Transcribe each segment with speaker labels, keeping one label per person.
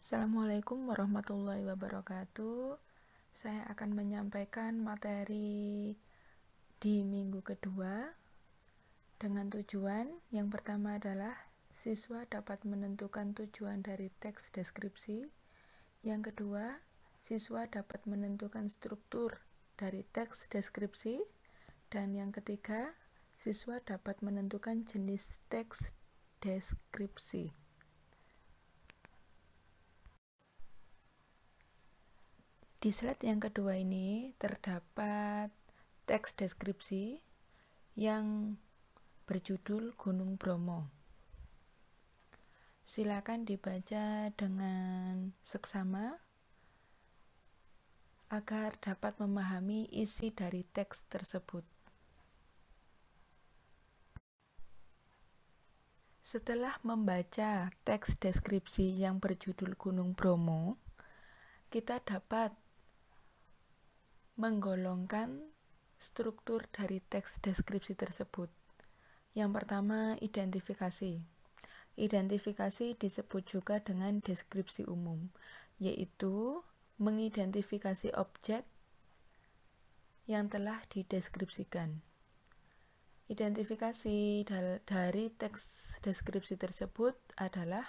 Speaker 1: Assalamualaikum warahmatullahi wabarakatuh. Saya akan menyampaikan materi di minggu kedua dengan tujuan yang pertama adalah siswa dapat menentukan tujuan dari teks deskripsi. Yang kedua, siswa dapat menentukan struktur dari teks deskripsi. Dan yang ketiga, siswa dapat menentukan jenis teks deskripsi. Di slide yang kedua ini terdapat teks deskripsi yang berjudul Gunung Bromo. Silakan dibaca dengan seksama agar dapat memahami isi dari teks tersebut. Setelah membaca teks deskripsi yang berjudul Gunung Bromo, kita dapat menggolongkan struktur dari teks deskripsi tersebut. Yang pertama, identifikasi. Identifikasi disebut juga dengan deskripsi umum, yaitu mengidentifikasi objek yang telah dideskripsikan. Identifikasi dari teks deskripsi tersebut adalah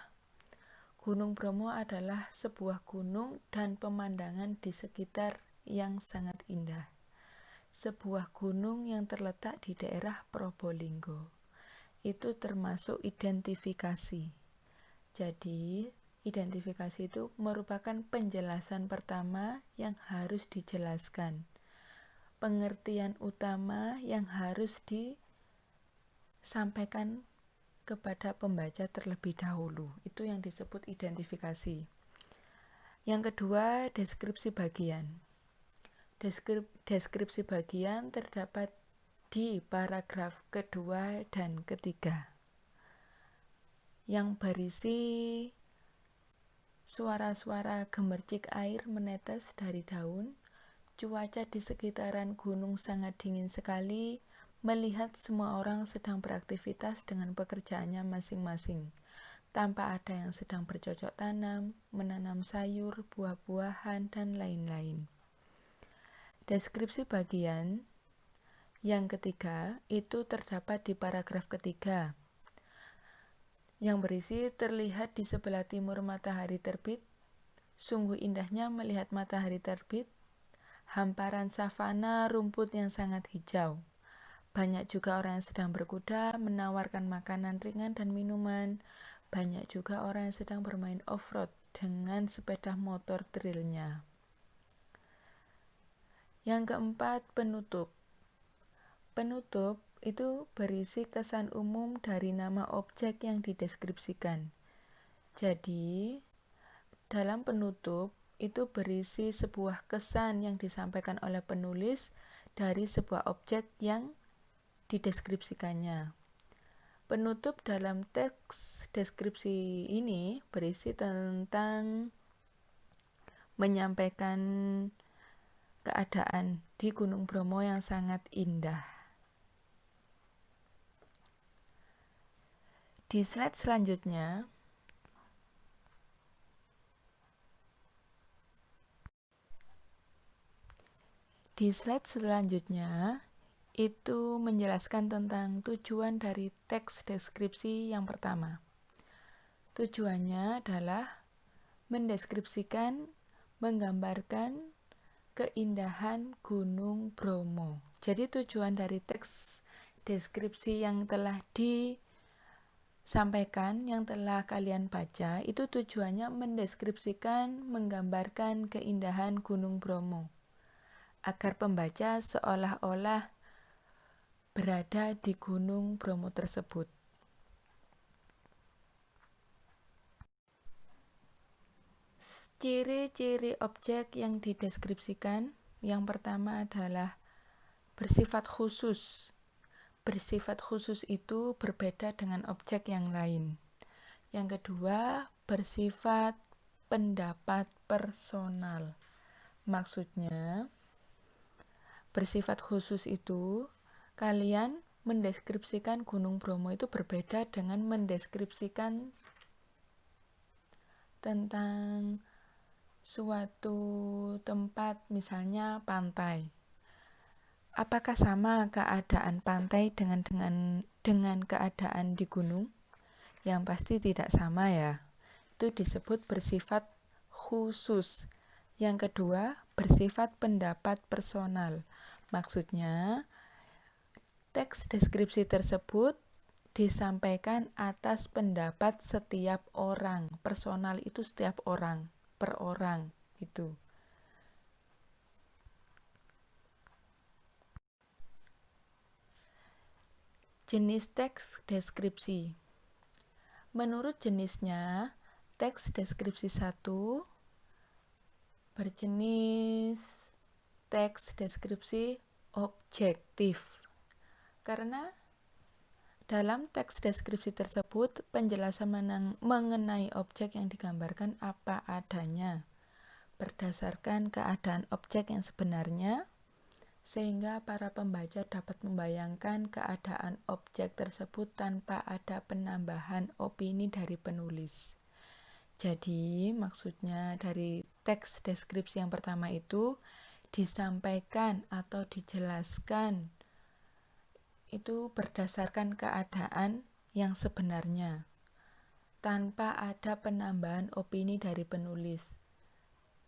Speaker 1: Gunung Bromo adalah sebuah gunung dan pemandangan di sekitar yang sangat indah. Sebuah gunung yang terletak di daerah Probolinggo. Itu termasuk identifikasi. Jadi, identifikasi itu merupakan penjelasan pertama yang harus dijelaskan. Pengertian utama yang harus disampaikan kepada pembaca terlebih dahulu. Itu yang disebut identifikasi. Yang kedua, deskripsi bagian. Deskripsi bagian terdapat di paragraf kedua dan ketiga yang berisi suara-suara gemercik air menetes dari daun. Cuaca di sekitaran gunung sangat dingin sekali, melihat semua orang sedang beraktivitas dengan pekerjaannya masing-masing, tanpa ada yang sedang bercocok tanam, menanam sayur, buah-buahan, dan lain-lain. Deskripsi bagian yang ketiga itu terdapat di paragraf ketiga yang berisi terlihat di sebelah timur matahari terbit, sungguh indahnya melihat matahari terbit, hamparan savana rumput yang sangat hijau. Banyak juga orang yang sedang berkuda, menawarkan makanan ringan dan minuman. Banyak juga orang yang sedang bermain off-road dengan sepeda motor trailnya. Yang keempat, penutup. Penutup itu berisi kesan umum dari nama objek yang dideskripsikan. Jadi, dalam penutup itu berisi sebuah kesan yang disampaikan oleh penulis dari sebuah objek yang dideskripsikannya. Penutup dalam teks deskripsi ini berisi tentang menyampaikan keadaan di Gunung Bromo yang sangat indah. Di slide selanjutnya, itu menjelaskan tentang tujuan dari teks deskripsi yang pertama. Tujuannya adalah mendeskripsikan, menggambarkan keindahan Gunung Bromo. Jadi tujuan dari teks deskripsi yang telah disampaikan, yang telah kalian baca, itu tujuannya mendeskripsikan, menggambarkan keindahan Gunung Bromo, agar pembaca seolah-olah berada di Gunung Bromo tersebut. Ciri-ciri objek yang dideskripsikan, yang pertama adalah bersifat khusus. Bersifat khusus itu berbeda dengan objek yang lain. Yang kedua, bersifat pendapat personal. Maksudnya, bersifat khusus itu kalian mendeskripsikan Gunung Bromo itu berbeda dengan mendeskripsikan tentang suatu tempat, misalnya pantai. Apakah sama keadaan pantai dengan keadaan di gunung? Yang pasti tidak sama ya. Itu disebut bersifat khusus. Yang kedua, bersifat pendapat personal. Maksudnya, teks deskripsi tersebut disampaikan atas pendapat setiap orang. Personal itu setiap orang, per orang gitu. Jenis teks deskripsi. Menurut jenisnya, teks deskripsi 1 berjenis teks deskripsi objektif. Karena dalam teks deskripsi tersebut, penjelasan mengenai objek yang digambarkan apa adanya, berdasarkan keadaan objek yang sebenarnya, sehingga para pembaca dapat membayangkan keadaan objek tersebut tanpa ada penambahan opini dari penulis. Jadi, maksudnya dari teks deskripsi yang pertama itu disampaikan atau dijelaskan itu berdasarkan keadaan yang sebenarnya, tanpa ada penambahan opini dari penulis,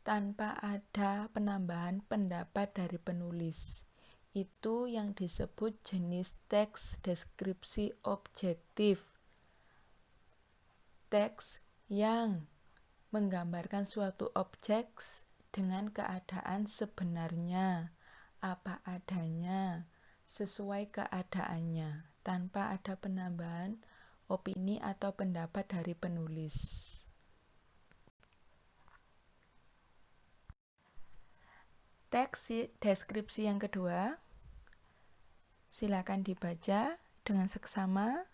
Speaker 1: tanpa ada penambahan pendapat dari penulis. Itu yang disebut jenis teks deskripsi objektif. Teks yang menggambarkan suatu objek dengan keadaan sebenarnya, apa adanya, sesuai keadaannya, tanpa ada penambahan opini atau pendapat dari penulis. Teks deskripsi yang kedua, silakan dibaca dengan seksama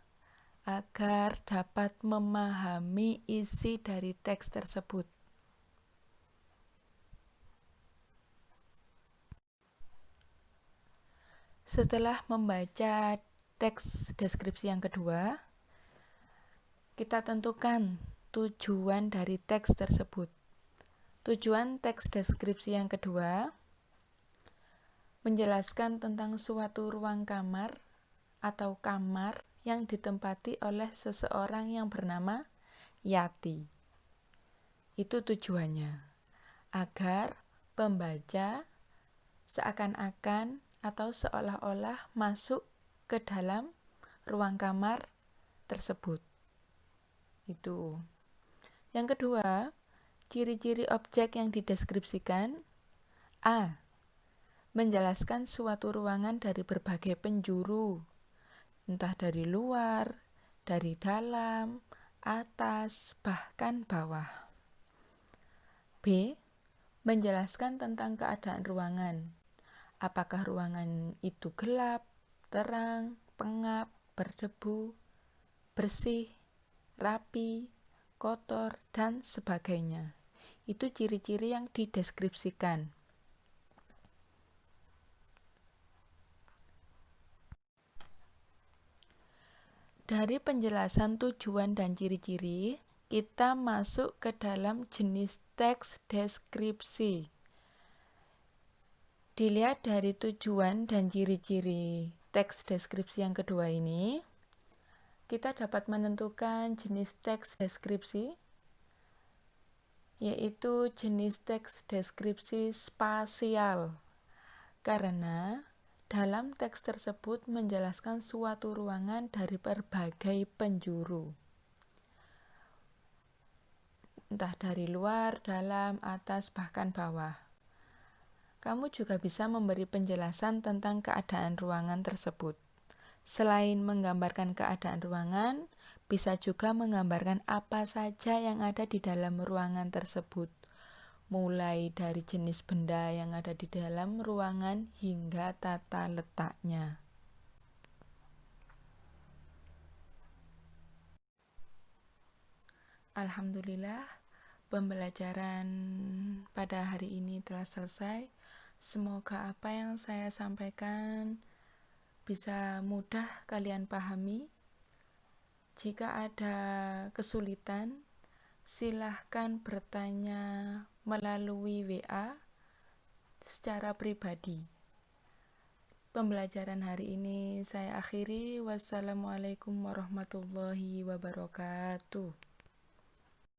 Speaker 1: agar dapat memahami isi dari teks tersebut. Setelah membaca teks deskripsi yang kedua, kita tentukan tujuan dari teks tersebut. Tujuan teks deskripsi yang kedua menjelaskan tentang suatu ruang kamar atau kamar yang ditempati oleh seseorang yang bernama Yati. Itu tujuannya, agar pembaca seakan-akan atau seolah-olah masuk ke dalam ruang kamar tersebut. Itu. Yang kedua, ciri-ciri objek yang dideskripsikan. A. Menjelaskan suatu ruangan dari berbagai penjuru, entah dari luar, dari dalam, atas, bahkan bawah. B. Menjelaskan tentang keadaan ruangan. Apakah ruangan itu gelap, terang, pengap, berdebu, bersih, rapi, kotor, dan sebagainya. Itu ciri-ciri yang dideskripsikan. Dari penjelasan tujuan dan ciri-ciri, kita masuk ke dalam jenis teks deskripsi. Dilihat dari tujuan dan ciri-ciri teks deskripsi yang kedua ini, kita dapat menentukan jenis teks deskripsi, yaitu jenis teks deskripsi spasial. Karena dalam teks tersebut menjelaskan suatu ruangan dari berbagai penjuru, entah dari luar, dalam, atas, bahkan bawah. Kamu juga bisa memberi penjelasan tentang keadaan ruangan tersebut. Selain menggambarkan keadaan ruangan, bisa juga menggambarkan apa saja yang ada di dalam ruangan tersebut, mulai dari jenis benda yang ada di dalam ruangan hingga tata letaknya. Alhamdulillah, pembelajaran pada hari ini telah selesai. Semoga apa yang saya sampaikan bisa mudah kalian pahami. Jika ada kesulitan, silahkan bertanya melalui WA secara pribadi. Pembelajaran hari ini saya akhiri. Wassalamualaikum warahmatullahi wabarakatuh.